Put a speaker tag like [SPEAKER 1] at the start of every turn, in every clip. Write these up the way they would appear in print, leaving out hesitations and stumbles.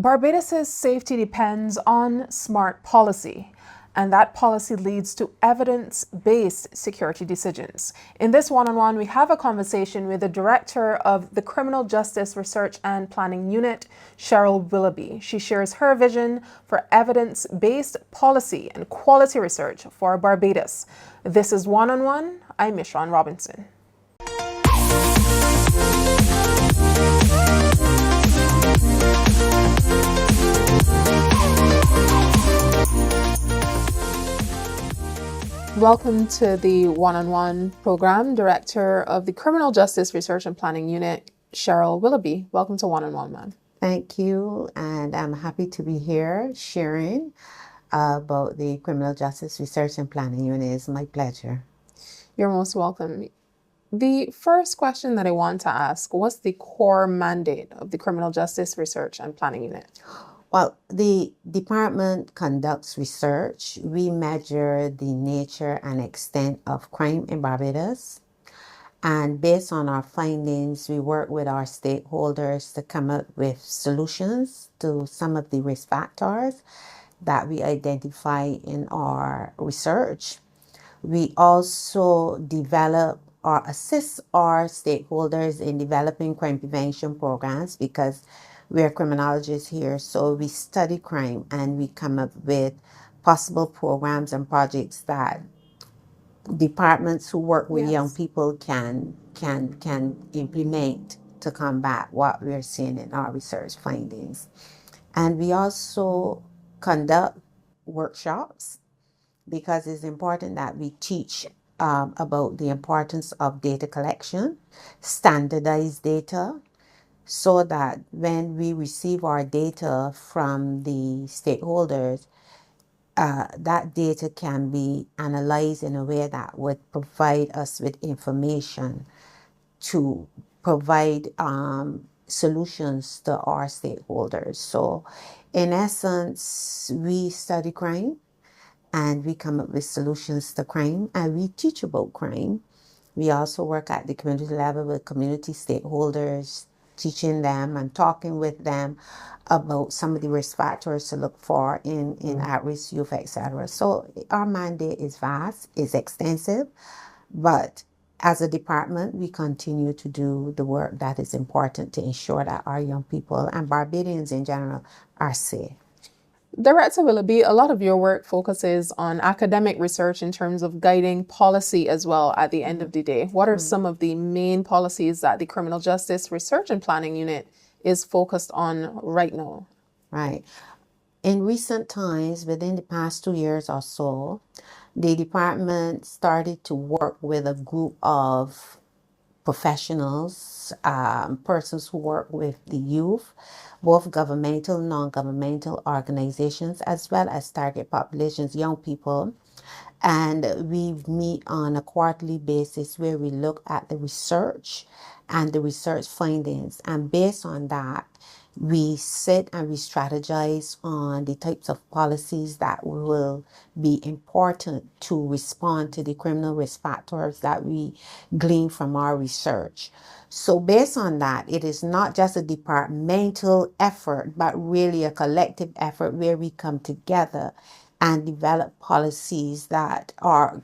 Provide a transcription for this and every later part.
[SPEAKER 1] Barbados' safety depends on smart policy, and that policy leads to evidence-based security decisions. In this one-on-one, we have a conversation with the director of the Criminal Justice Research and Planning Unit, Cheryl Willoughby. She shares her vision for evidence-based policy and quality research for Barbados. This is One-on-One. I'm Michron Robinson. Welcome to the One-on-One program, Director of the Criminal Justice Research and Planning Unit, Cheryl Willoughby. Welcome to One-on-One, ma'am.
[SPEAKER 2] Thank you, and I'm happy to be here sharing about the Criminal Justice Research and Planning Unit. It's my pleasure.
[SPEAKER 1] You're most welcome. The first question that I want to ask, what's the core mandate of the Criminal Justice Research and Planning Unit?
[SPEAKER 2] Well, the department conducts research. We measure the nature and extent of crime in Barbados. And based on our findings, we work with our stakeholders to come up with solutions to some of the risk factors that we identify in our research. We also develop or assist our stakeholders in developing crime prevention programs because we're criminologists here, so we study crime and we come up with possible programs and projects that departments who work with young people can implement to combat what we're seeing in our research findings. And we also conduct workshops because it's important that we teach about the importance of data collection, standardized data, so that when we receive our data from the stakeholders, that data can be analyzed in a way that would provide us with information to provide solutions to our stakeholders. So in essence, we study crime and we come up with solutions to crime and we teach about crime. We also work at the community level with community stakeholders, teaching them and talking with them about some of the risk factors to look for in at-risk youth, etc. So our mandate is vast, is extensive, but as a department, we continue to do the work that is important to ensure that our young people and Barbadians in general are safe.
[SPEAKER 1] Director Willoughby, a lot of your work focuses on academic research in terms of guiding policy as well at the end of the day. What are some of the main policies that the Criminal Justice Research and Planning Unit is focused on right now?
[SPEAKER 2] Right. In recent times, within the past 2 years or so, the department started to work with a group of professionals, persons who work with the youth, both governmental, non-governmental organizations, as well as target populations, young people. And we meet on a quarterly basis where we look at the research and the research findings. And based on that, we sit and we strategize on the types of policies that will be important to respond to the criminal risk factors that we glean from our research. So based on that, it is not just a departmental effort, but really a collective effort where we come together and develop policies that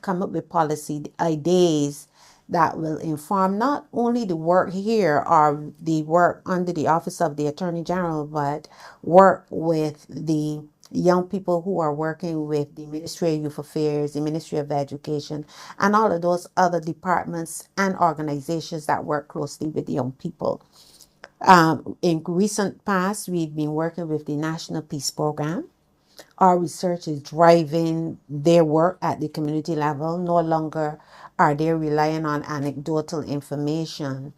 [SPEAKER 2] come up with policy ideas that will inform not only the work here or the work under the Office of the Attorney General, but work with the young people who are working with the Ministry of Youth Affairs, the Ministry of Education, and all of those other departments and organizations that work closely with young people. In recent past, we've been working with the National Peace Program. Our research is driving their work at the community level. No longer are they relying on anecdotal information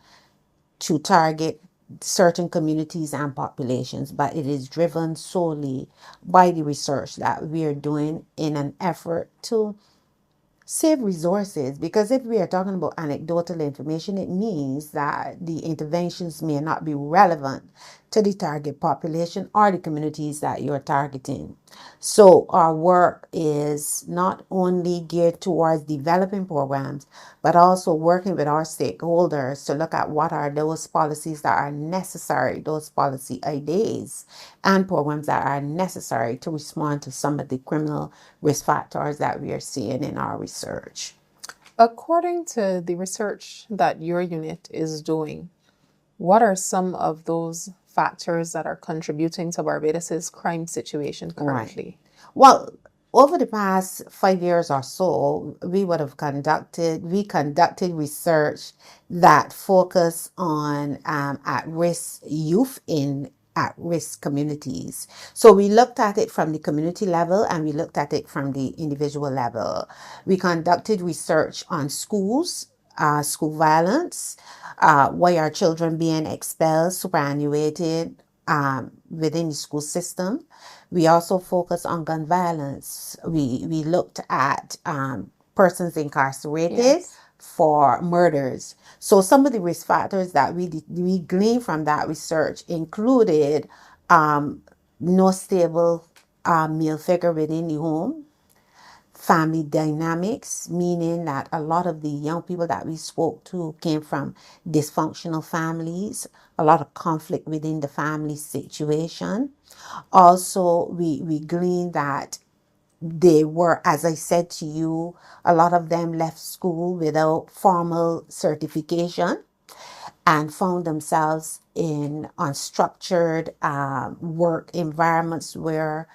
[SPEAKER 2] to target certain communities and populations, but it is driven solely by the research that we are doing in an effort to save resources. Because if we are talking about anecdotal information, it means that the interventions may not be relevant to the target population or the communities that you're targeting. So our work is not only geared towards developing programs, but also working with our stakeholders to look at what are those policies that are necessary, those policy ideas and programs that are necessary to respond to some of the criminal risk factors that we are seeing in our research.
[SPEAKER 1] According to the research that your unit is doing, what are some of those factors that are contributing to Barbados's crime situation currently?
[SPEAKER 2] Right. Well, over the past 5 years or so, we conducted research that focused on at-risk youth in at-risk communities. So we looked at it from the community level and we looked at it from the individual level. We conducted research on schools, school violence, why are children being expelled, superannuated within the school system. We also focus on gun violence. We looked at persons incarcerated
[SPEAKER 1] Yes.
[SPEAKER 2] for murders. So some of the risk factors that we gleaned from that research included no stable male figure within the home, family dynamics, meaning that a lot of the young people that we spoke to came from dysfunctional families, a lot of conflict within the family situation. Also, we gleaned that they were, as I said to you, a lot of them left school without formal certification and found themselves in unstructured work environments where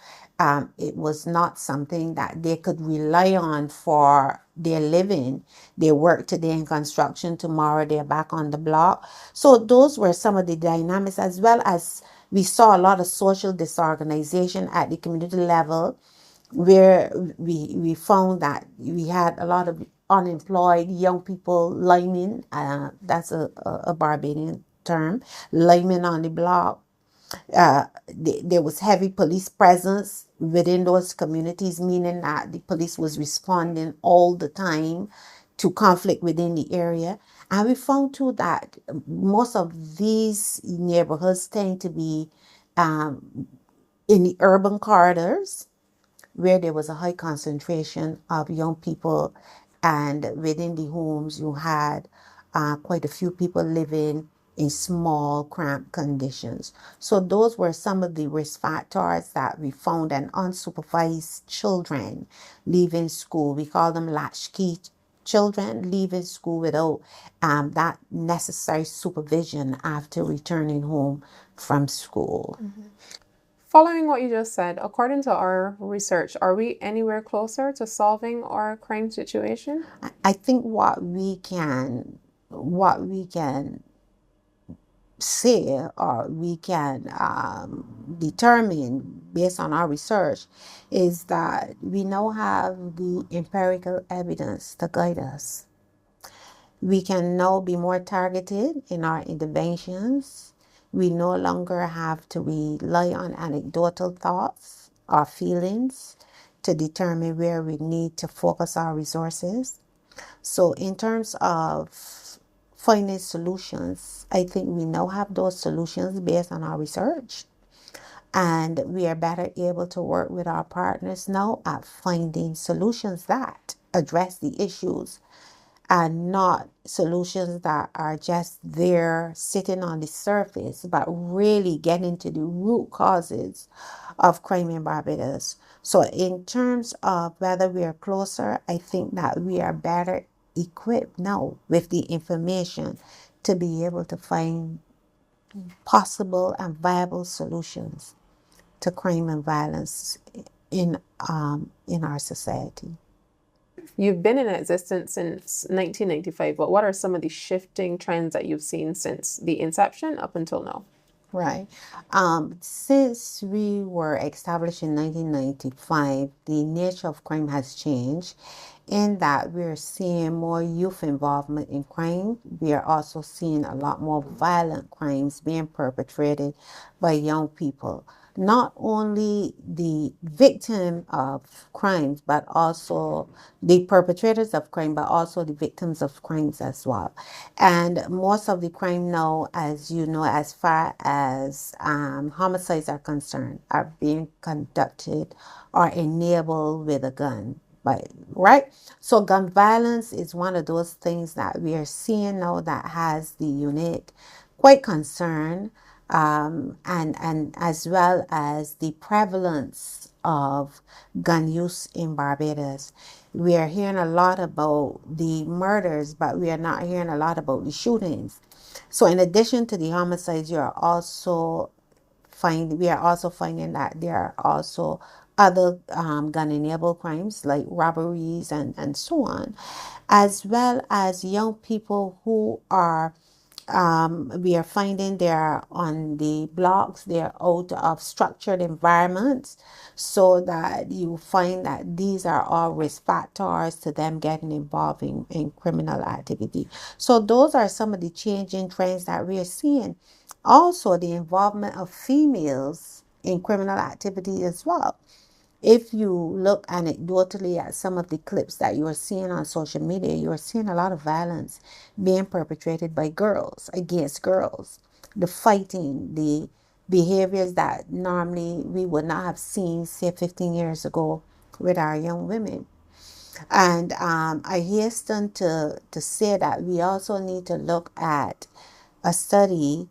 [SPEAKER 2] it was not something that they could rely on for their living. They work today in construction, tomorrow they're back on the block. So those were some of the dynamics, as well as we saw a lot of social disorganization at the community level, where we found that we had a lot of unemployed young people liming, that's a Barbadian term, liming on the block. There was heavy police presence within those communities, meaning that the police was responding all the time to conflict within the area. And we found too that most of these neighborhoods tend to be in the urban corridors, where there was a high concentration of young people, and within the homes you had quite a few people living in small cramped conditions. So those were some of the risk factors that we found. And unsupervised children leaving school, we call them latchkey children, leaving school without that necessary supervision after returning home from school.
[SPEAKER 1] Following what you just said, according to our research, are we anywhere closer to solving our crime situation?
[SPEAKER 2] I think what we can say, or we can determine based on our research, is that we now have the empirical evidence to guide us. We can now be more targeted in our interventions. We no longer have to rely on anecdotal thoughts or feelings to determine where we need to focus our resources. So in terms of finding solutions, I think we now have those solutions based on our research. And we are better able to work with our partners now at finding solutions that address the issues, and not solutions that are just there sitting on the surface, but really getting to the root causes of crime in Barbados. So in terms of whether we are closer, I think that we are better equipped now with the information to be able to find possible and viable solutions to crime and violence in our society.
[SPEAKER 1] You've been in existence since 1995, but what are some of the shifting trends that you've seen since the inception up until now?
[SPEAKER 2] Right. Since we were established in 1995, the nature of crime has changed in that we're seeing more youth involvement in crime. We are also seeing a lot more violent crimes being perpetrated by young people. not only the victim of crimes, but also the perpetrators of crime, but also the victims of crimes as well. And most of the crime now, as you know, as far as homicides are concerned, are being conducted or enabled with a gun. Right? So gun violence is one of those things that we are seeing now that has the unit quite concerned, and as well as the prevalence of gun use in Barbados. We are hearing a lot about the murders, but we are not hearing a lot about the shootings. So in addition to the homicides, we are also finding that there are also other gun-enabled crimes like robberies and so on, as well as young people who are we are finding they're on the blocks, they're out of structured environments, so that you find that these are all risk factors to them getting involved in criminal activity. So those are some of the changing trends that we are seeing. Also, the involvement of females in criminal activity as well. If you look anecdotally at some of the clips that you are seeing on social media, you are seeing a lot of violence being perpetrated by girls against girls. The fighting, the behaviors that normally we would not have seen, say, 15 years ago with our young women. And I hasten to say that we also need to look at a study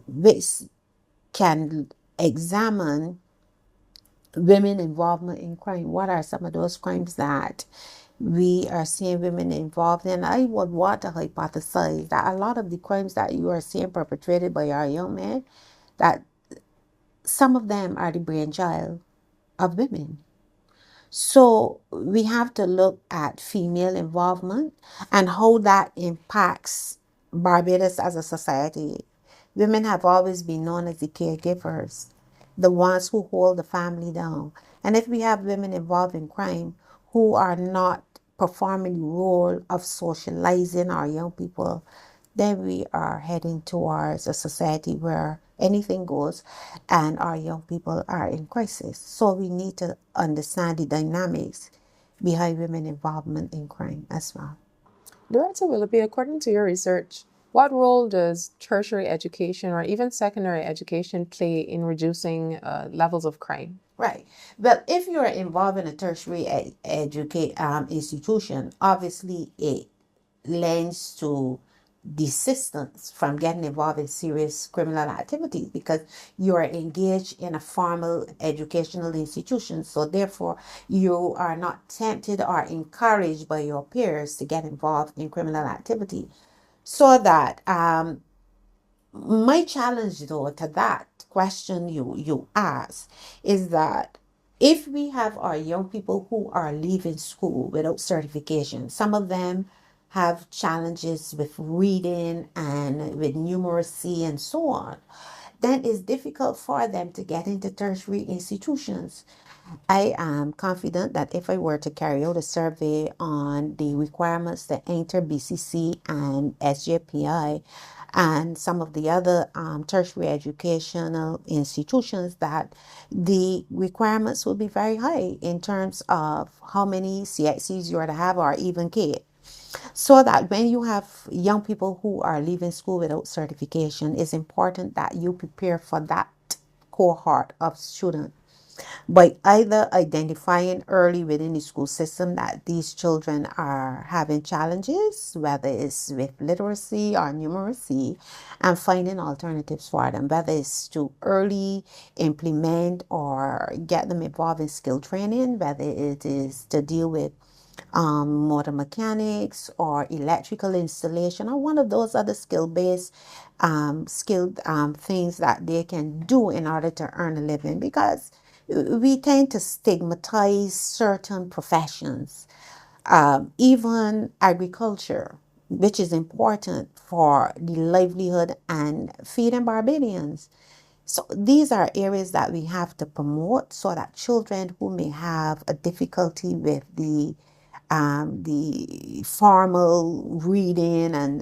[SPEAKER 2] which can examine women involvement in crime. What are some of those crimes that we are seeing women involved in? I would want to hypothesize that a lot of the crimes that you are seeing perpetrated by our young men, that some of them are the brainchild of women. So we have to look at female involvement and how that impacts Barbados as a society. Women have always been known as the caregivers, the ones who hold the family down. And if we have women involved in crime who are not performing the role of socializing our young people, then we are heading towards a society where anything goes and our young people are in crisis. So we need to understand the dynamics behind women involvement in crime as well.
[SPEAKER 1] Director Willoughby, according to your research, what role does tertiary education or even secondary education play in reducing levels of crime?
[SPEAKER 2] Right. Well, if you're involved in a tertiary institution, obviously it lends to desistance from getting involved in serious criminal activities because you are engaged in a formal educational institution. So therefore, you are not tempted or encouraged by your peers to get involved in criminal activity. So that my challenge though to that question you ask is that if we have our young people who are leaving school without certification, some of them have challenges with reading and with numeracy and so on, then it's difficult for them to get into tertiary institutions. I am confident that if I were to carry out a survey on the requirements to enter BCC and SJPI and some of the other tertiary educational institutions, that the requirements will be very high in terms of how many CXCs you are to have or even K. So that when you have young people who are leaving school without certification, it's important that you prepare for that cohort of students by either identifying early within the school system that these children are having challenges, whether it's with literacy or numeracy, and finding alternatives for them, whether it's to early implement or get them involved in skill training, whether it is to deal with motor mechanics or electrical installation or one of those other skill-based skilled things that they can do in order to earn a living, because we tend to stigmatize certain professions, even agriculture, which is important for the livelihood and feeding Barbadians. So these are areas that we have to promote so that children who may have a difficulty with the formal reading and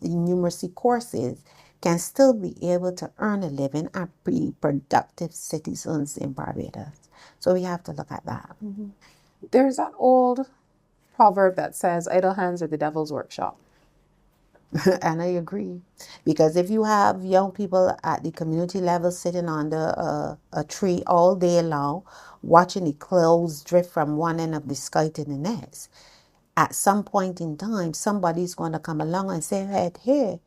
[SPEAKER 2] numeracy courses can still be able to earn a living and be productive citizens in Barbados. So we have to look at that.
[SPEAKER 1] There's that old proverb that says, idle hands are the devil's workshop.
[SPEAKER 2] And I agree, because if you have young people at the community level sitting under a tree all day long, watching the clouds drift from one end of the sky to the next, at some point in time, somebody's going to come along and say, hey,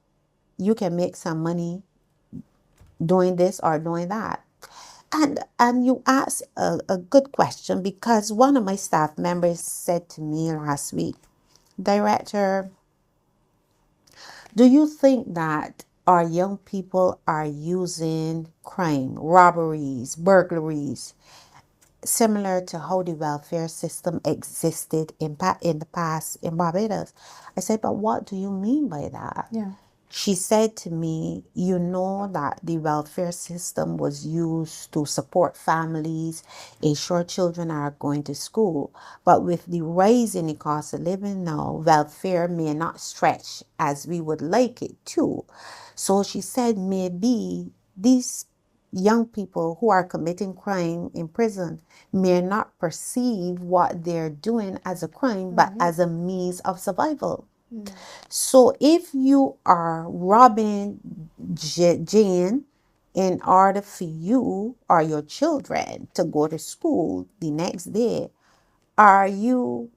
[SPEAKER 2] you can make some money doing this or doing that. And you asked a good question, because one of my staff members said to me last week, Director, do you think that our young people are using crime, robberies, burglaries, similar to how the welfare system existed in the past in Barbados? I said, but what do you mean by that?
[SPEAKER 1] Yeah.
[SPEAKER 2] She said to me, you know that the welfare system was used to support families, ensure children are going to school. But with the rise in the cost of living now, welfare may not stretch as we would like it to. So she said, maybe these young people who are committing crime in prison may not perceive what they're doing as a crime, but as a means of survival. So if you are robbing Jane in order for you or your children to go to school the next day, are you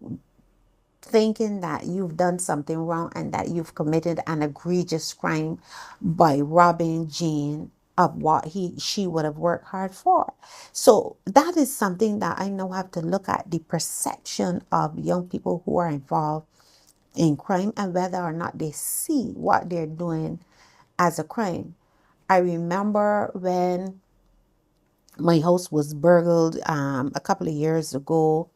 [SPEAKER 2] thinking that you've done something wrong and that you've committed an egregious crime by robbing Jane of what she would have worked hard for? So that is something that I now have to look at, the perception of young people who are involved in crime and whether or not they see what they're doing as a crime. I remember when my house was burgled a couple of years ago,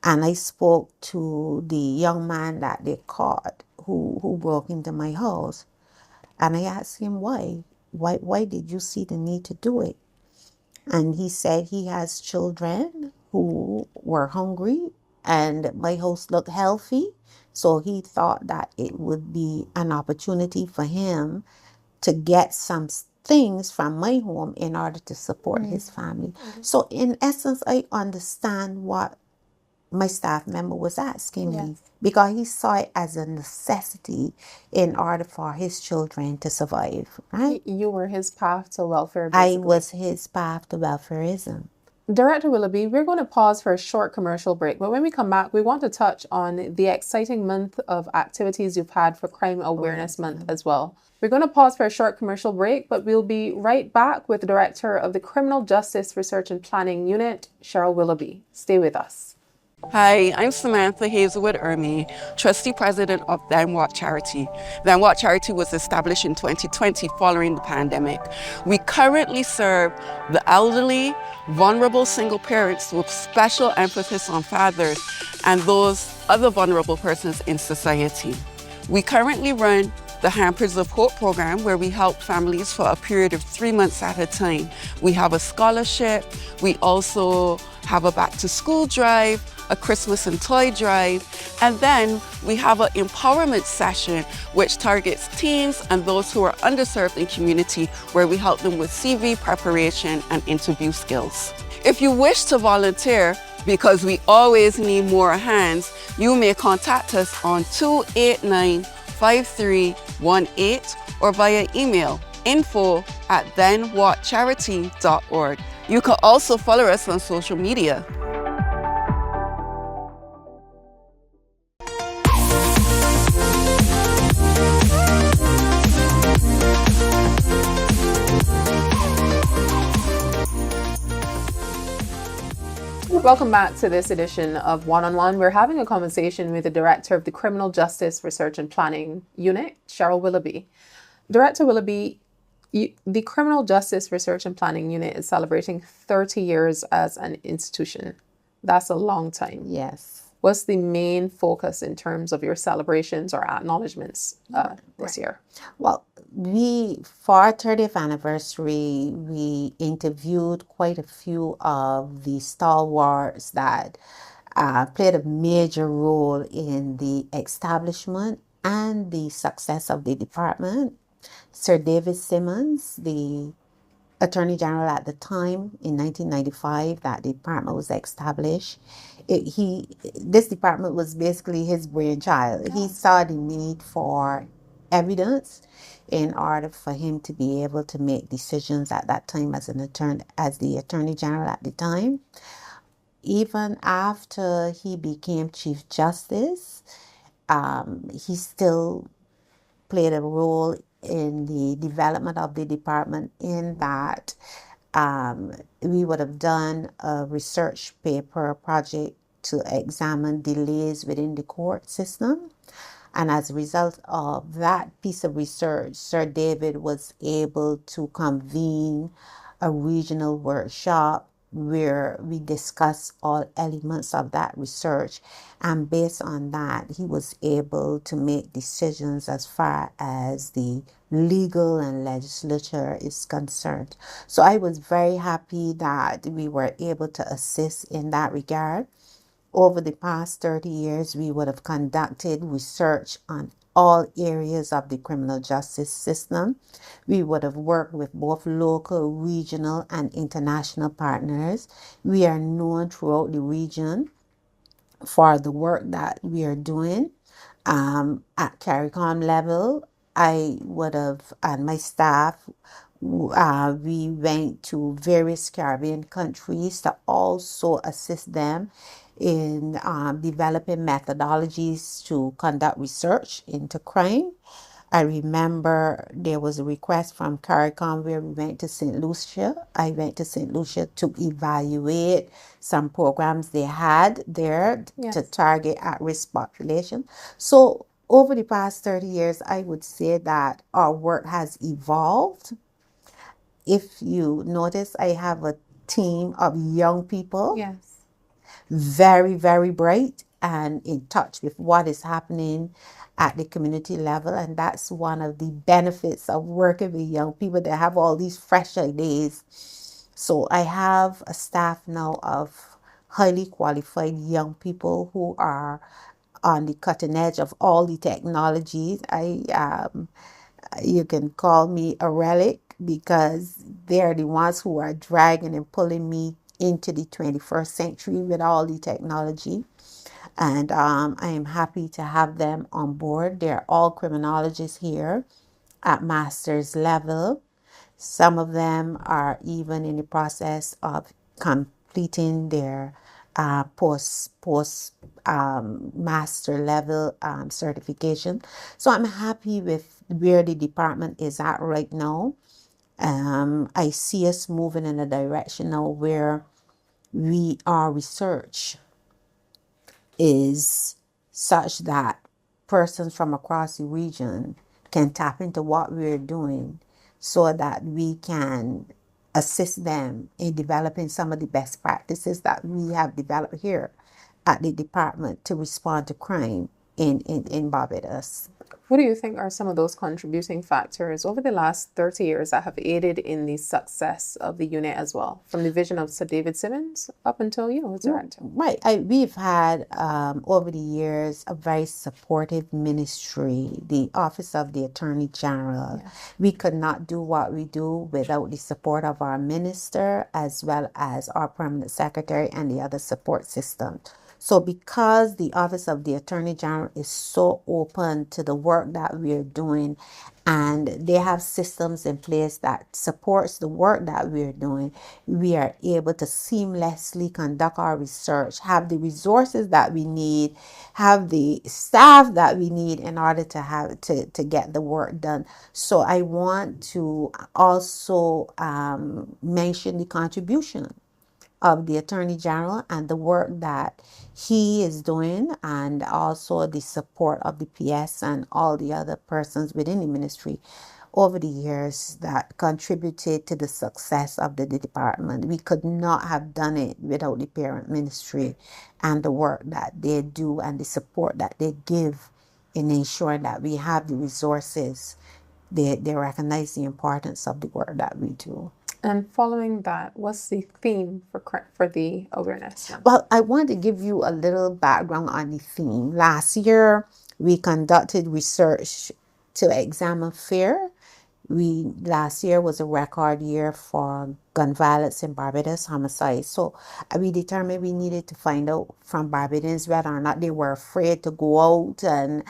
[SPEAKER 2] and I spoke to the young man that they caught who broke into my house, and I asked him why did you see the need to do it? And he said he has children who were hungry and my house looked healthy. So he thought that it would be an opportunity for him to get some things from my home in order to support his family. So in essence, I understand what my staff member was asking me, because he saw it as a necessity in order for his children to survive. Right?
[SPEAKER 1] You were his path to welfare,
[SPEAKER 2] I
[SPEAKER 1] basically.
[SPEAKER 2] was his path to welfareism.
[SPEAKER 1] Director Willoughby, we're going to pause for a short commercial break, but when we come back, we want to touch on the exciting month of activities you've had for Crime Awareness Month as well. We're going to pause for a short commercial break, but we'll be right back with the Director of the Criminal Justice Research and Planning Unit, Cheryl Willoughby. Stay with us.
[SPEAKER 3] Hi, I'm Samantha Hazelwood Ermy, Trustee President of Then What Charity. Then What Charity was established in 2020 following the pandemic. We currently serve the elderly, vulnerable single parents with special emphasis on fathers and those other vulnerable persons in society. We currently run the Hampers of Hope program, where we help families for a period of 3 months at a time. We have a scholarship. We also have a back to school drive, a Christmas and toy drive, and then we have an empowerment session which targets teens and those who are underserved in community, where we help them with CV preparation and interview skills. If you wish to volunteer, because we always need more hands, you may contact us on 289-5318 or via email info@thenwhatcharity.org. You can also follow us on social media.
[SPEAKER 1] Welcome back to this edition of One-on-One. We're having a conversation with the Director of the Criminal Justice Research and Planning Unit, Cheryl Willoughby. Director Willoughby, the Criminal Justice Research and Planning Unit is celebrating 30 years as an institution. That's a long time.
[SPEAKER 2] Yes.
[SPEAKER 1] What's the main focus in terms of your celebrations or acknowledgements this year?
[SPEAKER 2] Well, for our 30th anniversary, we interviewed quite a few of the stalwarts that played a major role in the establishment and the success of the department. Sir David Simmons, the Attorney General at the time in 1995 that the department was established. This department was basically his brainchild. He saw the need for evidence in order for him to be able to make decisions at that time as the Attorney General at the time. Even after he became Chief Justice, he still played a role in the development of the department, in that we would have done a research paper project to examine delays within the court system. And as a result of that piece of research, Sir David was able to convene a regional workshop where we discussed all elements of that research. And based on that, he was able to make decisions as far as the legal and legislature is concerned. So I was very happy that we were able to assist in that regard. Over the past 30 years, we would have conducted research on all areas of the criminal justice system. We would have worked with both local, regional, and international partners. We are known throughout the region for the work that we are doing. At CARICOM level, I would have, and my staff, we went to various Caribbean countries to also assist them in developing methodologies to conduct research into crime. I remember there was a request from CARICOM where we went to St. Lucia. I went to St. Lucia to evaluate some programs they had there to target at-risk population. So over the past 30 years, I would say that our work has evolved. If you notice, I have a team of young people.
[SPEAKER 1] Yes.
[SPEAKER 2] Very, very bright and in touch with what is happening at the community level. And that's one of the benefits of working with young people. They have all these fresh ideas. So I have a staff now of highly qualified young people who are on the cutting edge of all the technologies. You can call me a relic, because they're the ones who are dragging and pulling me into the 21st century with all the technology. And I am happy to have them on board. They're all criminologists here at master's level. Some of them are even in the process of completing their post master level certification. So I'm happy with where the department is at right now. I see us moving in a direction now where our research is such that persons from across the region can tap into what we're doing, so that we can assist them in developing some of the best practices that we have developed here at the department to respond to crime in Barbados.
[SPEAKER 1] What do you think are some of those contributing factors over the last 30 years that have aided in the success of the unit as well, from the vision of Sir David Simmons up until you as director?
[SPEAKER 2] Right. We've had, over the years, a very supportive ministry, the Office of the Attorney General. Yeah. We could not do what we do without the support of our minister, as well as our permanent secretary and the other support system. So because the Office of the Attorney General is so open to the work that we're doing, and they have systems in place that supports the work that we're doing, we are able to seamlessly conduct our research, have the resources that we need, have the staff that we need in order to get the work done. So I want to also mention the contribution of the Attorney General and the work that he is doing, and also the support of the PS and all the other persons within the ministry over the years that contributed to the success of the department. We could not have done it without the parent ministry and the work that they do and the support that they give in ensuring that we have the resources. They recognize the importance of the work that we do.
[SPEAKER 1] And following that, what's the theme for the awareness?
[SPEAKER 2] Well, I want to give you a little background on the theme. Last year, we conducted research to examine fear Last year was a record year for gun violence in Barbados, homicides. So we determined we needed to find out from Barbadians whether or not they were afraid to go out and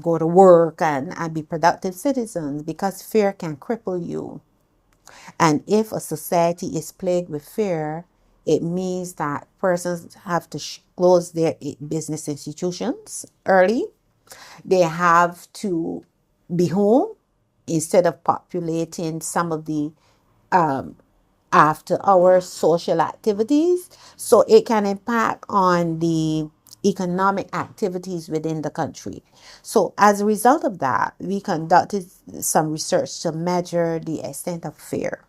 [SPEAKER 2] go to work and be productive citizens, because fear can cripple you. And if a society is plagued with fear, it means that persons have to close their business institutions early. They have to be home instead of populating some of the after hour social activities. So it can impact on the economic activities within the country. So as a result of that, we conducted some research to measure the extent of fear.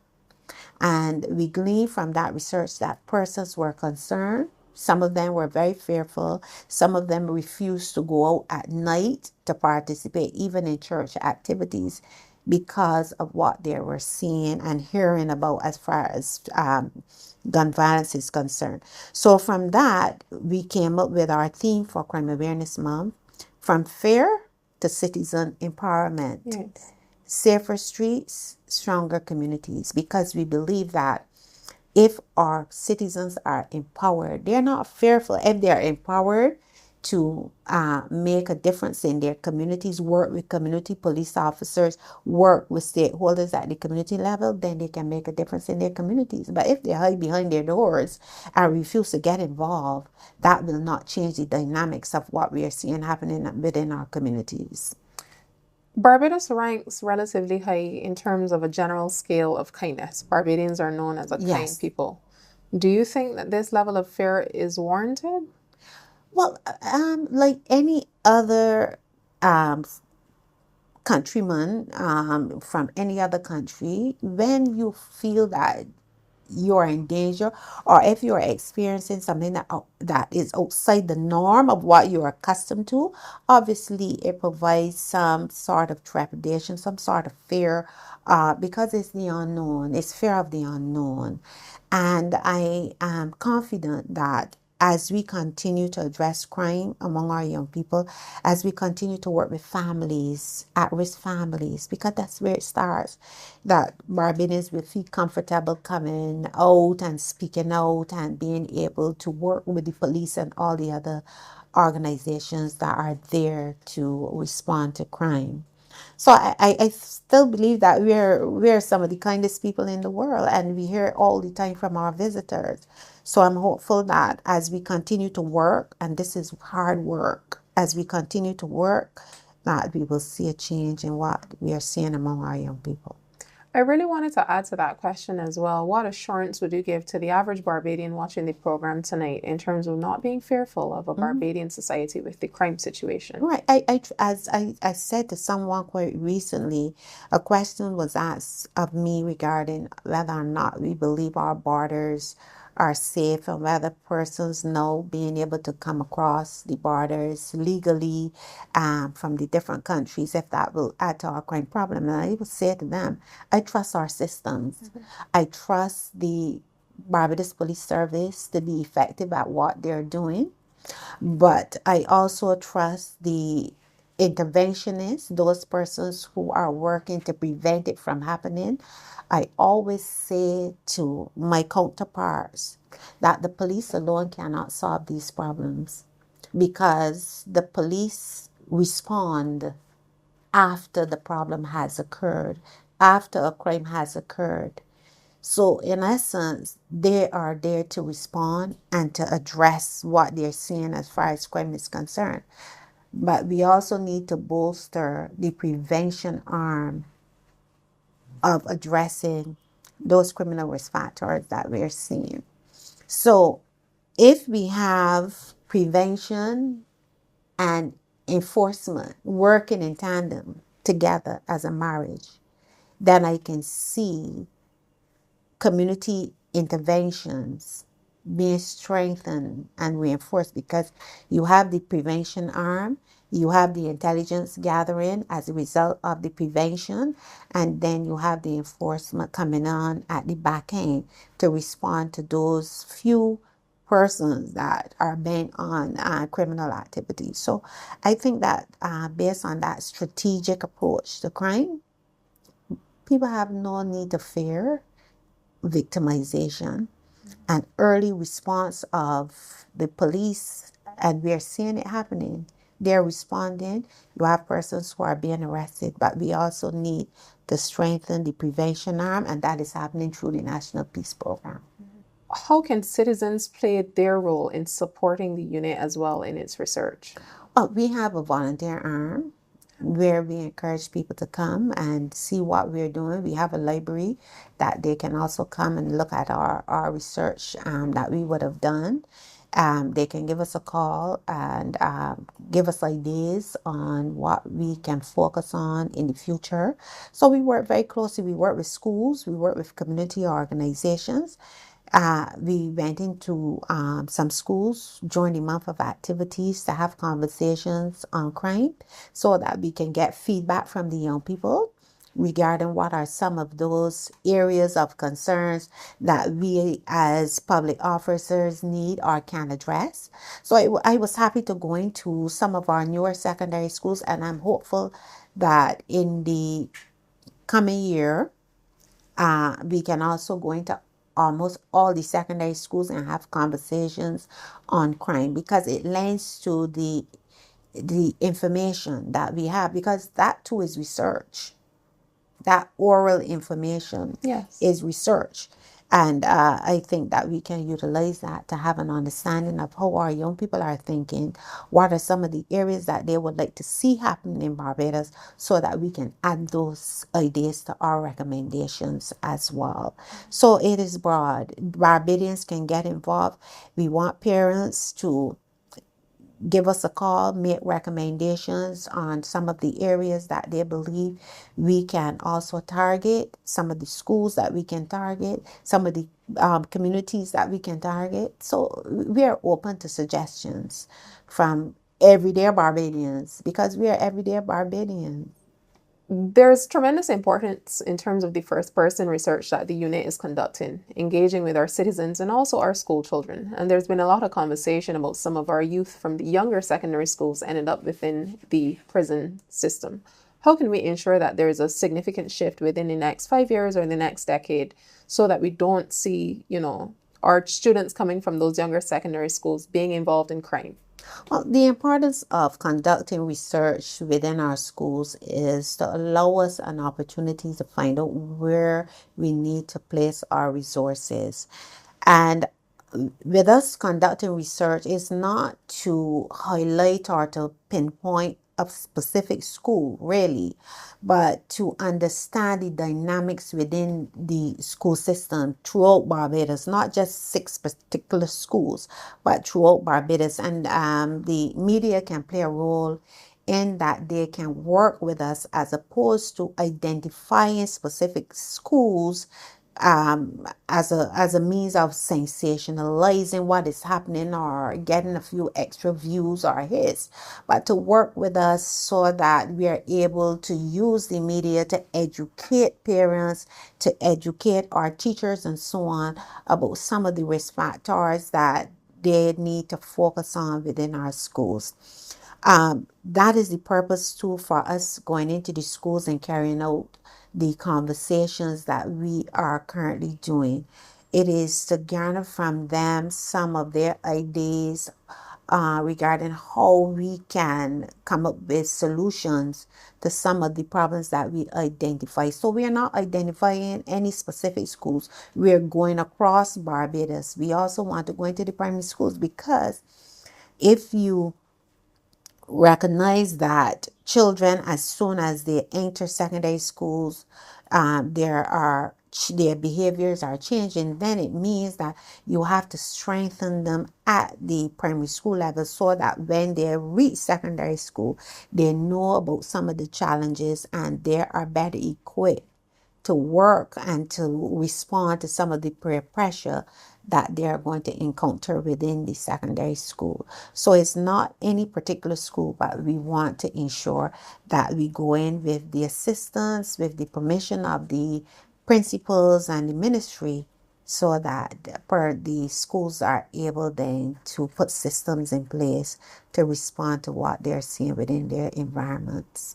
[SPEAKER 2] And we gleaned from that research that persons were concerned. Some of them were very fearful. Some of them refused to go out at night to participate, even in church activities, because of what they were seeing and hearing about as far as gun violence is concerned. So from that, we came up with our theme for Crime Awareness Month, from fear to citizen empowerment.
[SPEAKER 1] Yes.
[SPEAKER 2] Safer streets, stronger communities, because we believe that if our citizens are empowered, they're not fearful. If they're empowered to make a difference in their communities, work with community police officers, work with stakeholders at the community level, then they can make a difference in their communities. But if they hide behind their doors and refuse to get involved, that will not change the dynamics of what we are seeing happening within our communities.
[SPEAKER 1] Barbados ranks relatively high in terms of a general scale of kindness. Barbadians are known as a kind
[SPEAKER 2] Yes.
[SPEAKER 1] people. Do you think that this level of fear is warranted?
[SPEAKER 2] Well, like any other countryman from any other country, when you feel that you're in danger, or if you're experiencing something that is outside the norm of what you're accustomed to, obviously it provides some sort of trepidation, some sort of fear, because it's the unknown. It's fear of the unknown. And I am confident that as we continue to address crime among our young people, as we continue to work with families, at-risk families, because that's where it starts, that Barbadians will feel comfortable coming out and speaking out and being able to work with the police and all the other organizations that are there to respond to crime. So I still believe that we're some of the kindest people in the world, and we hear it all the time from our visitors. So I'm hopeful that as we continue to work, and this is hard work, as we continue to work, that we will see a change in what we are seeing among our young people.
[SPEAKER 1] I really wanted to add to that question as well. What assurance would you give to the average Barbadian watching the program tonight in terms of not being fearful of a Barbadian society with the crime situation?
[SPEAKER 2] Right. As I said to someone quite recently, a question was asked of me regarding whether or not we believe our borders are safe and whether persons know being able to come across the borders legally from the different countries, if that will add to our crime problem. And I would say to them, I trust our systems. Mm-hmm. I trust the Barbados Police Service to be effective at what they're doing. But I also trust the interventionists, those persons who are working to prevent it from happening. I always say to my counterparts that the police alone cannot solve these problems, because the police respond after the problem has occurred, after a crime has occurred. So in essence, they are there to respond and to address what they're seeing as far as crime is concerned. But we also need to bolster the prevention arm of addressing those criminal risk factors that we're seeing. So if we have prevention and enforcement working in tandem together as a marriage, then I can see community interventions being strengthened and reinforced, because you have the prevention arm, you have the intelligence gathering as a result of the prevention, and then you have the enforcement coming on at the back end to respond to those few persons that are bent on criminal activities. So I think that based on that strategic approach to crime, people have no need to fear victimization and early response of the police, and we are seeing it happening. They're responding. You have persons who are being arrested, but we also need to strengthen the prevention arm, and that is happening through the National Peace Program.
[SPEAKER 1] How can citizens play their role in supporting the unit as well in its research?
[SPEAKER 2] We have a volunteer arm where we encourage people to come and see what we're doing. We have a library that they can also come and look at our research that we would have done. They can give us a call and give us ideas on what we can focus on in the future. So we work very closely. We work with schools, we work with community organizations. We went into some schools during the month of activities to have conversations on crime so that we can get feedback from the young people regarding what are some of those areas of concerns that we as public officers need or can address. So I was happy to go into some of our newer secondary schools, and I'm hopeful that in the coming year, we can also go into almost all the secondary schools and have conversations on crime, because it lends to the information that we have, because that too is research. That oral information
[SPEAKER 1] Yes.
[SPEAKER 2] is research. And I think that we can utilize that to have an understanding of how our young people are thinking, what are some of the areas that they would like to see happen in Barbados, so that we can add those ideas to our recommendations as well. So it is broad. Barbadians can get involved. We want parents to give us a call, make recommendations on some of the areas that they believe we can also target, some of the schools that we can target, some of the communities that we can target. So we are open to suggestions from everyday Barbadians, because we are everyday Barbadians.
[SPEAKER 1] There's tremendous importance in terms of the first person research that the unit is conducting, engaging with our citizens and also our school children. And there's been a lot of conversation about some of our youth from the younger secondary schools ended up within the prison system. How can we ensure that there is a significant shift within the next 5 years or the next decade, so that we don't see, our students coming from those younger secondary schools being involved in crime?
[SPEAKER 2] Well, the importance of conducting research within our schools is to allow us an opportunity to find out where we need to place our resources. And with us conducting research, is not to highlight or to pinpoint a specific school, really, but to understand the dynamics within the school system throughout Barbados, not just 6 particular schools, but throughout Barbados. And the media can play a role in that. They can work with us as opposed to identifying specific schools as a means of sensationalizing what is happening or getting a few extra views or hits, but to work with us so that we are able to use the media to educate parents, to educate our teachers and so on about some of the risk factors that they need to focus on within our schools. That is the purpose too for us going into the schools and carrying out the conversations that we are currently doing. It is to garner from them some of their ideas regarding how we can come up with solutions to some of the problems that we identify. So we are not identifying any specific schools. We are going across Barbados. We also want to go into the primary schools, because if you recognize that children, as soon as they enter secondary schools, their behaviors are changing, then it means that you have to strengthen them at the primary school level, so that when they reach secondary school, they know about some of the challenges and they are better equipped to work and to respond to some of the peer pressure that they are going to encounter within the secondary school. So it's not any particular school, but we want to ensure that we go in with the assistance, with the permission of the principals and the ministry, so that the schools are able then to put systems in place to respond to what they're seeing within their environments.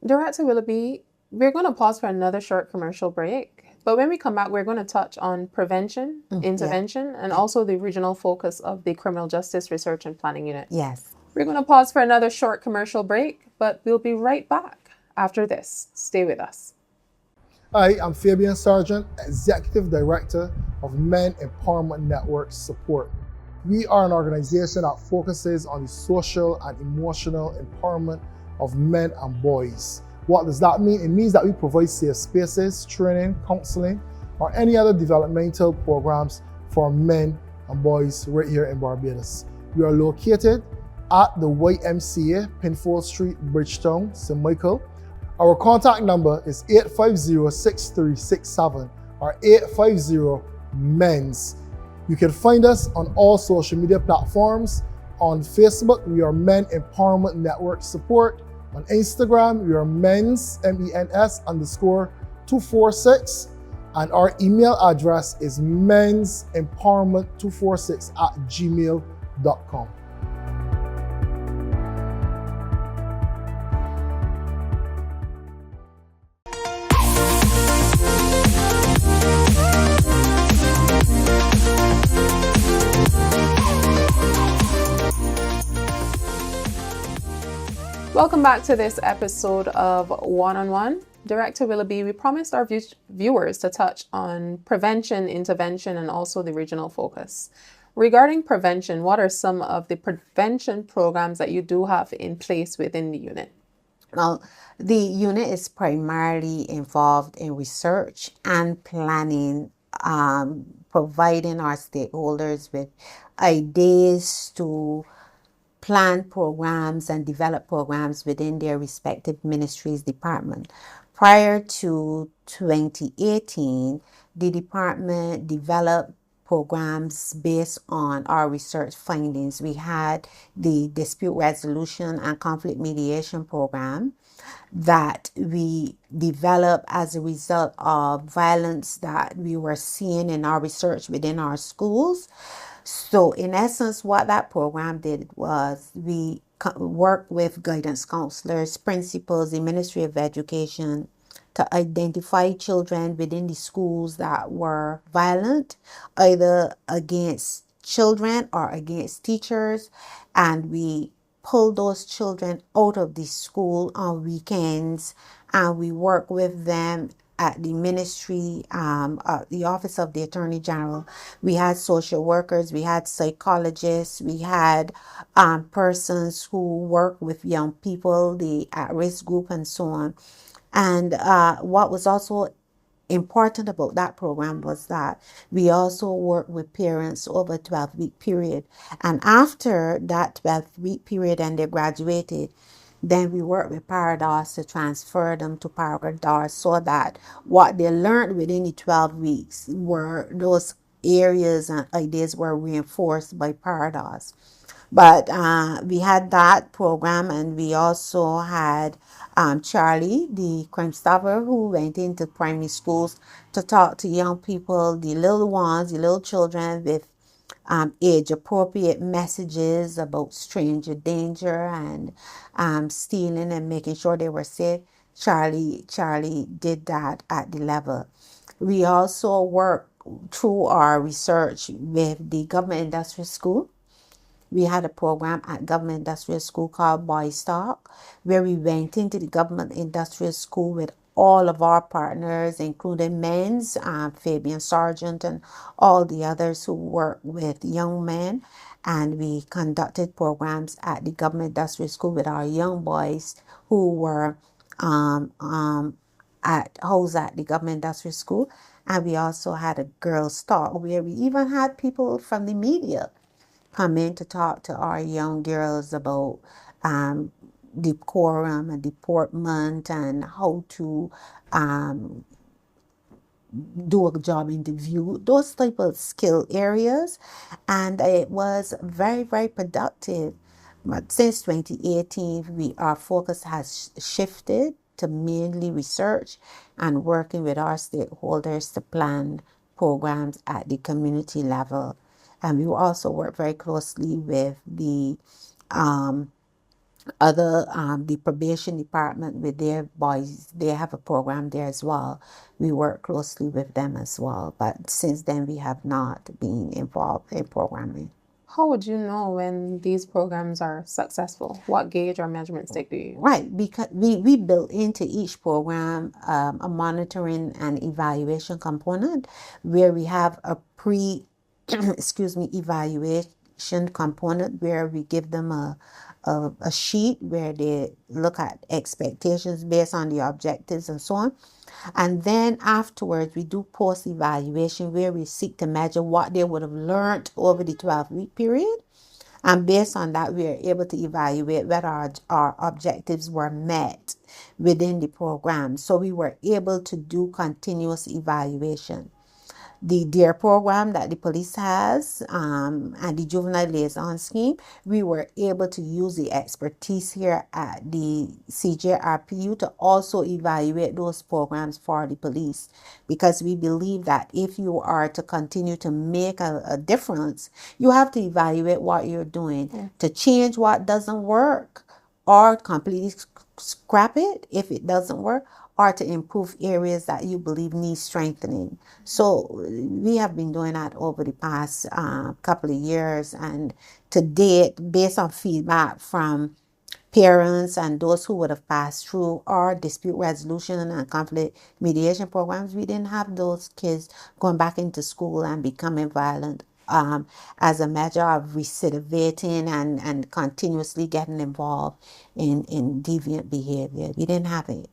[SPEAKER 1] Director Willoughby, We're going to pause for another short commercial break. But when we come back, we're going to touch on prevention, intervention, and also the regional focus of the Criminal Justice Research and Planning Unit.
[SPEAKER 2] Yes.
[SPEAKER 1] We're going to pause for another short commercial break, but we'll be right back after this. Stay with us.
[SPEAKER 4] Hi, I'm Fabian Sargent, Executive Director of Men Empowerment Network Support. We are an organization that focuses on the social and emotional empowerment of men and boys. What does that mean? It means that we provide safe spaces, training, counseling, or any other developmental programs for men and boys right here in Barbados. We are located at the YMCA, Pinfold Street, Bridgetown, St. Michael. Our contact number is 850-6367 or 850-MENS. You can find us on all social media platforms. On Facebook, we are Men Empowerment Network Support. On Instagram, we are MENS, MENS _246. And our email address is mensempowerment246@gmail.com.
[SPEAKER 1] Welcome back to this episode of One-on-One. Director Willoughby, we promised our viewers to touch on prevention, intervention, and also the regional focus. Regarding prevention, what are some of the prevention programs that you do have in place within the unit?
[SPEAKER 2] Well, the unit is primarily involved in research and planning, providing our stakeholders with ideas to plan programs and develop programs within their respective ministries department. Prior to 2018, the department developed programs based on our research findings. We had the dispute resolution and conflict mediation program that we developed as a result of violence that we were seeing in our research within our schools. So in essence, what that program did was we worked with guidance counselors, principals, the Ministry of Education to identify children within the schools that were violent, either against children or against teachers. And we pulled those children out of the school on weekends, and we work with them at the ministry, the Office of the Attorney General. We had social workers, we had psychologists, we had persons who work with young people, the at-risk group, and so on. And what was also important about that program was that we also worked with parents over a 12-week period. And after that 12-week period and they graduated, then we worked with Barbados to transfer them to Barbados so that what they learned within the 12 weeks were those areas and ideas were reinforced by Barbados. But we had that program, and we also had Charlie, the crime stopper, who went into primary schools to talk to young people, the little ones, the little children, with age-appropriate messages about stranger danger and stealing and making sure they were safe. Charlie did that at the level. We also worked through our research with the Government Industrial School. We had a program at Government Industrial School called Boys Talk, where we went into the Government Industrial School with all of our partners, including MENS, Fabian Sargent, and all the others who work with young men. And we conducted programs at the Government Industrial School with our young boys who were housed at the Government Industrial School. And we also had a girls' talk where we even had people from the media come in to talk to our young girls about decorum and deportment and how to do a job interview, those type of skill areas. And it was very, very productive. But since 2018, our focus has shifted to mainly research and working with our stakeholders to plan programs at the community level. And we also work very closely with the Other the probation department with their boys, they have a program there as well. We work closely with them as well, but since then we have not been involved in programming.
[SPEAKER 1] How would you know when these programs are successful? What gauge or measurement stick do you use?
[SPEAKER 2] Right, because we built into each program a monitoring and evaluation component where we have a evaluation component where we give them a sheet where they look at expectations based on the objectives and so on. And then afterwards, we do post-evaluation where we seek to measure what they would have learned over the 12-week period. And based on that, we are able to evaluate whether our objectives were met within the program. So we were able to do continuous evaluation. The DARE program that the police has and the juvenile liaison scheme, we were able to use the expertise here at the CJRPU to also evaluate those programs for the police, because we believe that if you are to continue to make a difference, you have to evaluate what you're doing to change what doesn't work, or completely scrap it if it doesn't work, or to improve areas that you believe need strengthening. So we have been doing that over the past couple of years, and to date, based on feedback from parents and those who would have passed through our dispute resolution and conflict mediation programs, we didn't have those kids going back into school and becoming violent as a measure of recidivating and continuously getting involved in deviant behavior. We didn't have it.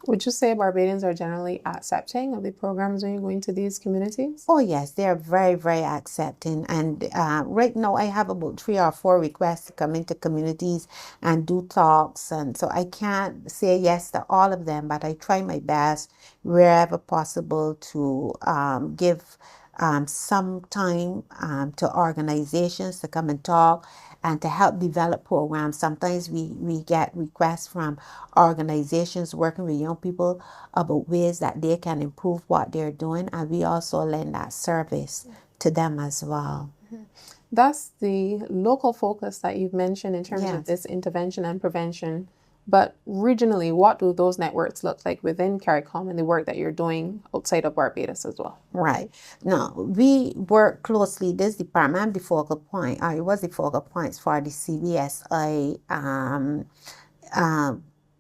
[SPEAKER 1] Would you say Barbadians are generally accepting of the programs when you go into these communities?
[SPEAKER 2] Oh yes, they're very, very accepting. And right now I have about 3 or 4 requests to come into communities and do talks. And so I can't say yes to all of them, but I try my best wherever possible to give some time to organizations to come and talk and to help develop programs. Sometimes we get requests from organizations working with young people about ways that they can improve what they're doing, and we also lend that service to them as well.
[SPEAKER 1] That's the local focus that you've mentioned in terms of this intervention and prevention. But regionally, what do those networks look like within CARICOM and the work that you're doing outside of Barbados as well?
[SPEAKER 2] Right. Now, we work closely, this department, I'm the focal point, it was the focal points for the CBSI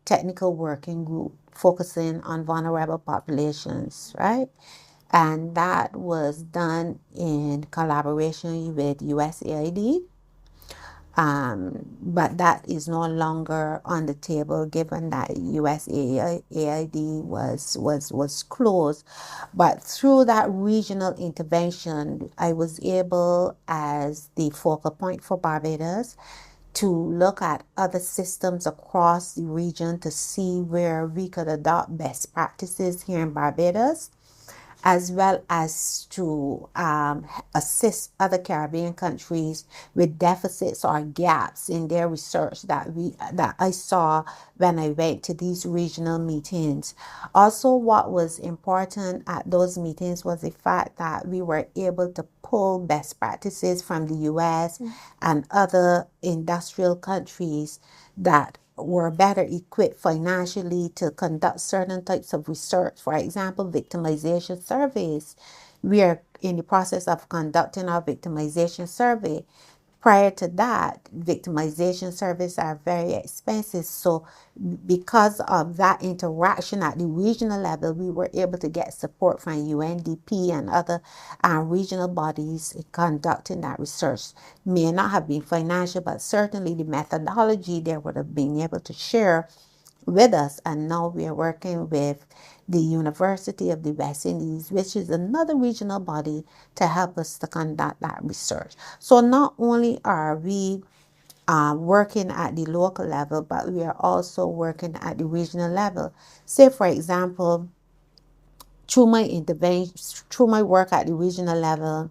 [SPEAKER 2] technical working group focusing on vulnerable populations, right? And that was done in collaboration with USAID. But that is no longer on the table given that USAID was closed. But through that regional intervention, I was able, as the focal point for Barbados, to look at other systems across the region to see where we could adopt best practices here in Barbados, as well as to assist other Caribbean countries with deficits or gaps in their research that I saw when I went to these regional meetings. Also, what was important at those meetings was the fact that we were able to pull best practices from the US and other industrial countries that were better equipped financially to conduct certain types of research. For example, victimization surveys. We are in the process of conducting our victimization survey. Prior to that, victimization surveys are very expensive. So because of that interaction at the regional level, we were able to get support from UNDP and other regional bodies conducting that research. May not have been financial, but certainly the methodology they would have been able to share with us. And now we are working with the University of the West Indies, which is another regional body, to help us to conduct that research. So not only are we working at the local level, but we are also working at the regional level. Say, for example, through my intervention, through my work at the regional level,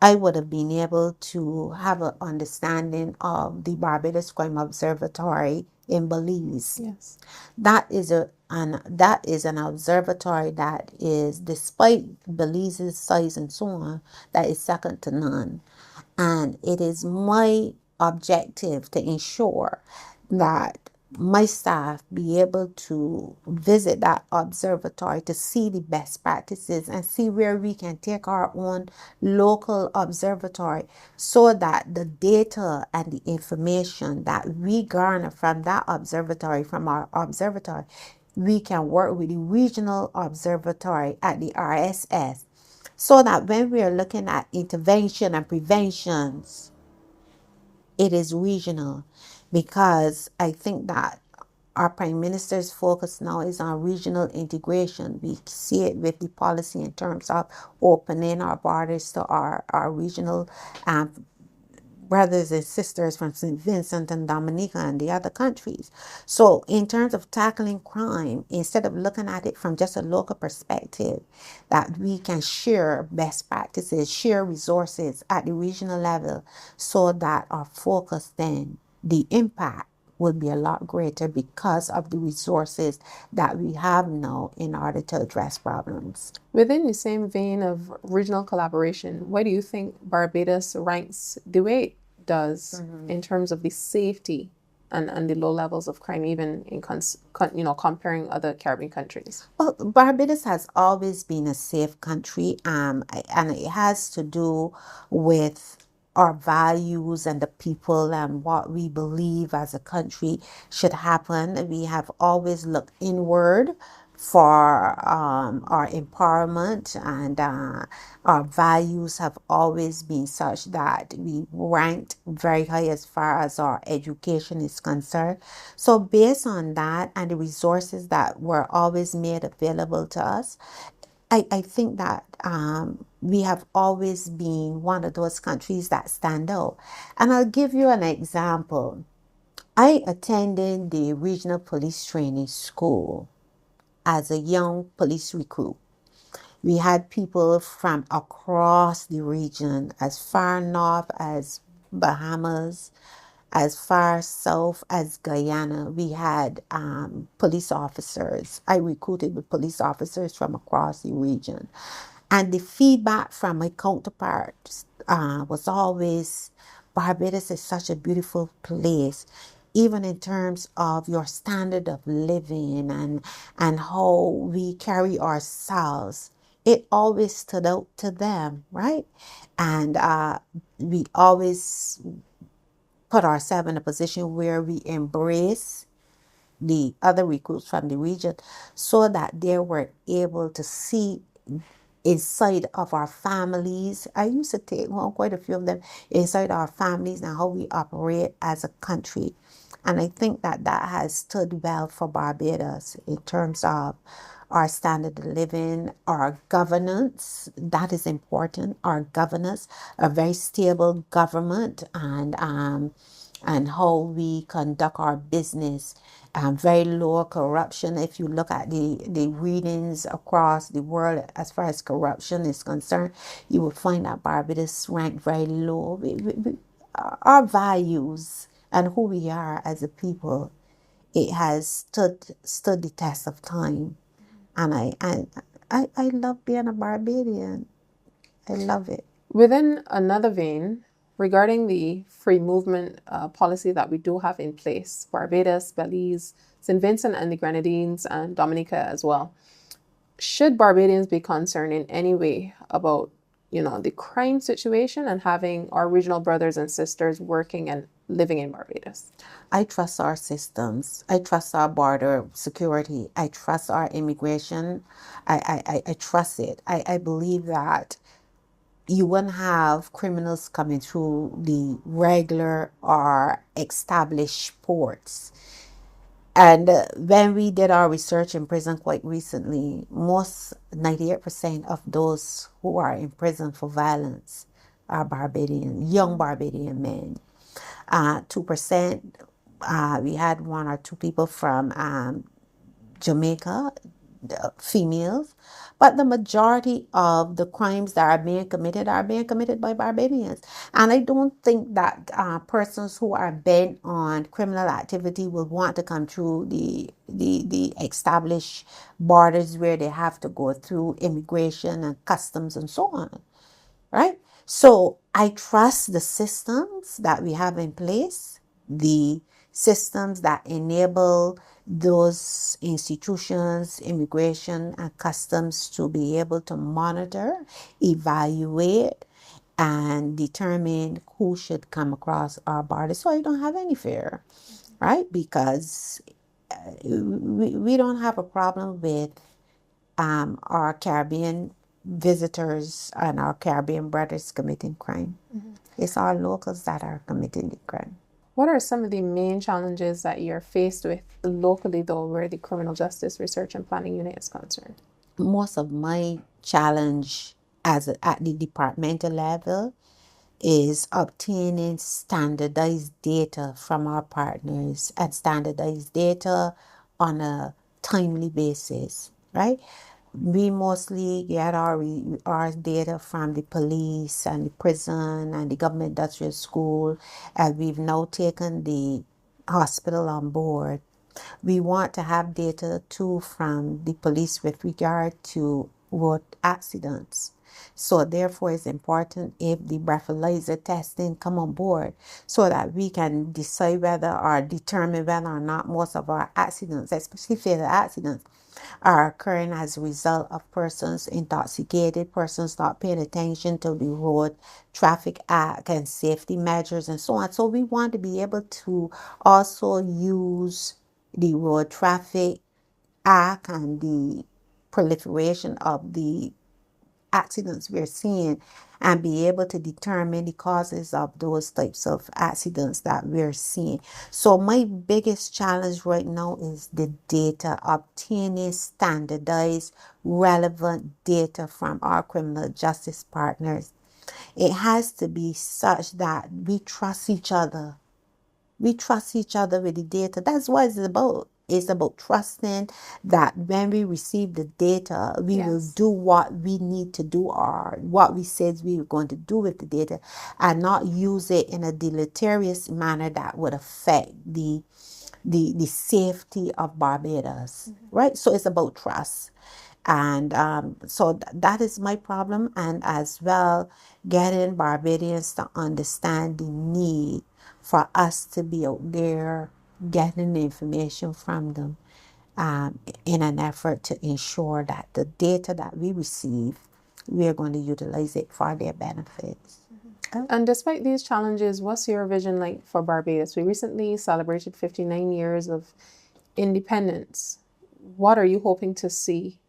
[SPEAKER 2] I would have been able to have an understanding of the Barbados Crime Observatory in Belize.
[SPEAKER 1] Yes.
[SPEAKER 2] That is an observatory that is, despite Belize's size and so on, that is second to none. And it is my objective to ensure that my staff be able to visit that observatory to see the best practices and see where we can take our own local observatory, so that the data and the information that we garner from that observatory, from our observatory, we can work with the regional observatory at the RSS, so that when we are looking at intervention and preventions, it is regional. Because I think that our Prime Minister's focus now is on regional integration. We see it with the policy in terms of opening our borders to our regional brothers and sisters from St. Vincent and Dominica and the other countries. So in terms of tackling crime, instead of looking at it from just a local perspective, that we can share best practices, share resources at the regional level, so that our focus then, the impact, will be a lot greater because of the resources that we have now in order to address problems.
[SPEAKER 1] Within the same vein of regional collaboration, why do you think Barbados ranks the way it does in terms of the safety and the low levels of crime, even in comparing other Caribbean countries?
[SPEAKER 2] Well, Barbados has always been a safe country, and it has to do with our values and the people and what we believe as a country should happen. We have always looked inward for our empowerment, and our values have always been such that we ranked very high as far as our education is concerned. So based on that and the resources that were always made available to us, I think that we have always been one of those countries that stand out. And I'll give you an example. I attended the Regional Police Training School as a young police recruit. We had people from across the region, as far north as Bahamas, as far south as Guyana. We had police officers. I recruited with police officers from across the region. And the feedback from my counterparts was always, Barbados is such a beautiful place, even in terms of your standard of living and how we carry ourselves. It always stood out to them, right? And we always put ourselves in a position where we embrace the other recruits from the region, so that they were able to see inside of our families. I used to take home quite a few of them inside our families and how we operate as a country. And I think that that has stood well for Barbados in terms of our standard of living, our governance. That is important. Our governance, a very stable government, and how we conduct our business. Very low corruption. If you look at the readings across the world as far as corruption is concerned, you will find that Barbados ranked very low. Our values and who we are as a people, it has stood the test of time. And I love being a Barbadian. I love it.
[SPEAKER 1] Within another vein, regarding the free movement policy that we do have in place, Barbados, Belize, St. Vincent and the Grenadines, and Dominica as well, should Barbadians be concerned in any way about, the crime situation and having our regional brothers and sisters working and living in Barbados?
[SPEAKER 2] I trust our systems. I trust our border security. I trust our immigration. I trust it. I believe that you wouldn't have criminals coming through the regular or established ports. And when we did our research in prison quite recently, 98% of those who are in prison for violence are Barbadian, young Barbadian men. 2%, we had one or two people from Jamaica, females, but the majority of the crimes that are being committed by Barbadians. And I don't think that persons who are bent on criminal activity will want to come through the established borders where they have to go through immigration and customs and so on, right? So I trust the systems that we have in place, the systems that enable those institutions, immigration and customs, to be able to monitor, evaluate, and determine who should come across our borders, so you don't have any fear, right? Because we don't have a problem with our Caribbean visitors and our Caribbean brothers committing crime. It's our locals that are committing the crime.
[SPEAKER 1] What are some of the main challenges that you're faced with locally, though, where the Criminal Justice Research and Planning Unit is concerned?
[SPEAKER 2] Most of my challenge at the departmental level is obtaining standardized data from our partners, and standardized data on a timely basis, right? We mostly get our data from the police and the prison and the government industrial school, and we've now taken the hospital on board. We want to have data too from the police with regard to road accidents. So therefore, it's important if the breathalyzer testing come on board, so that we can decide whether or determine whether or not most of our accidents, especially fatal accidents, are occurring as a result of persons intoxicated, persons not paying attention to the road traffic act and safety measures and so on. So we want to be able to also use the road traffic act and the proliferation of the accidents we're seeing, and be able to determine the causes of those types of accidents that we're seeing. So my biggest challenge right now is the data, obtaining standardized, relevant data from our criminal justice partners. It has to be such that we trust each other. We trust each other with the data. That's what it's about. It's about trusting that when we receive the data, we will do what we need to do, or what we said we were going to do with the data, and not use it in a deleterious manner that would affect the safety of Barbados, right? So it's about trust. And so that is my problem, and as well, getting Barbadians to understand the need for us to be out there getting information from them, in an effort to ensure that the data that we receive, we are going to utilize it for their benefits.
[SPEAKER 1] And despite these challenges, what's your vision like for Barbados? We recently celebrated 59 years of independence. What are you hoping to see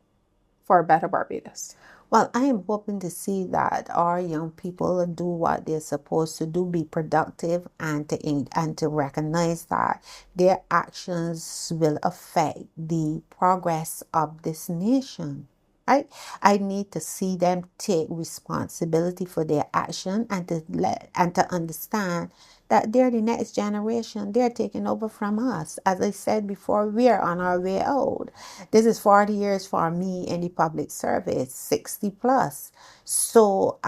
[SPEAKER 1] for a better Barbados?
[SPEAKER 2] Well, I am hoping to see that our young people do what they're supposed to do, be productive, and to recognize that their actions will affect the progress of this nation. Right? I need to see them take responsibility for their action, and to understand that they're the next generation. They're taking over from us. As I said before, we are on our way out. This is 40 years for me in the public service, 60 plus. So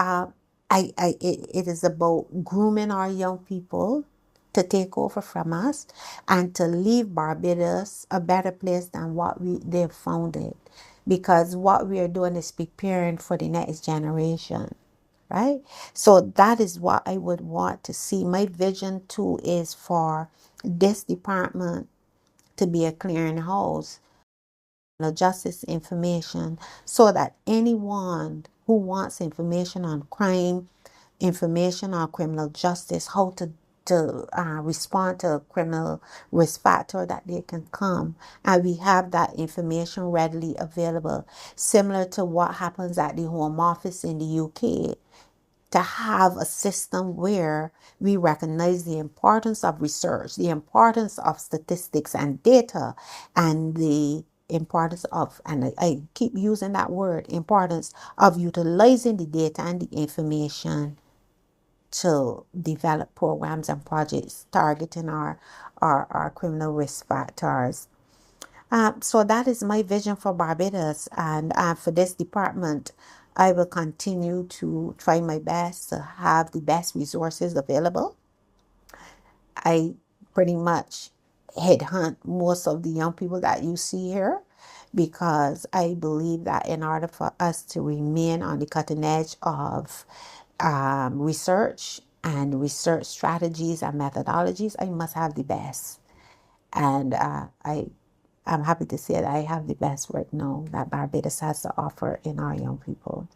[SPEAKER 2] it is about grooming our young people to take over from us, and to leave Barbados a better place than what they've found it. Because what we are doing is preparing for the next generation, right? So that is what I would want to see. My vision too is for this department to be a clearinghouse of justice information, so that anyone who wants information on crime, information on criminal justice, how to respond to a criminal risk factor, that they can come, and we have that information readily available, similar to what happens at the Home Office in the UK, to have a system where we recognize the importance of research, the importance of statistics and data, and the importance of, and I keep using that word, importance of utilizing the data and the information to develop programs and projects targeting our criminal risk factors. So that is my vision for Barbados, and for this department, I will continue to try my best to have the best resources available. I pretty much headhunt most of the young people that you see here, because I believe that in order for us to remain on the cutting edge of research and research strategies and methodologies, I must have the best. And I'm happy to say that I have the best work now that Barbados has to offer in our young people.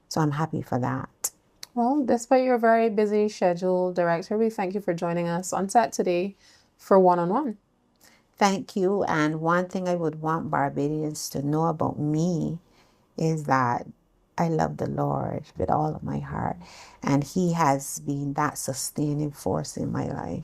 [SPEAKER 2] So I'm happy for that.
[SPEAKER 1] Well, despite your very busy schedule, Director, we thank you for joining us on set today for One-on-One.
[SPEAKER 2] Thank you. And one thing I would want Barbadians to know about me is that I love the Lord with all of my heart. And He has been that sustaining force in my life.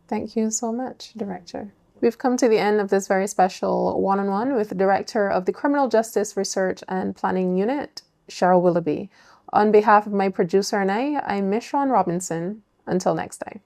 [SPEAKER 1] Thank you so much, Director. We've come to the end of this very special One-on-One with the Director of the Criminal Justice Research and Planning Unit, Cheryl Willoughby. On behalf of my producer and I'm Michron Robinson. Until next time.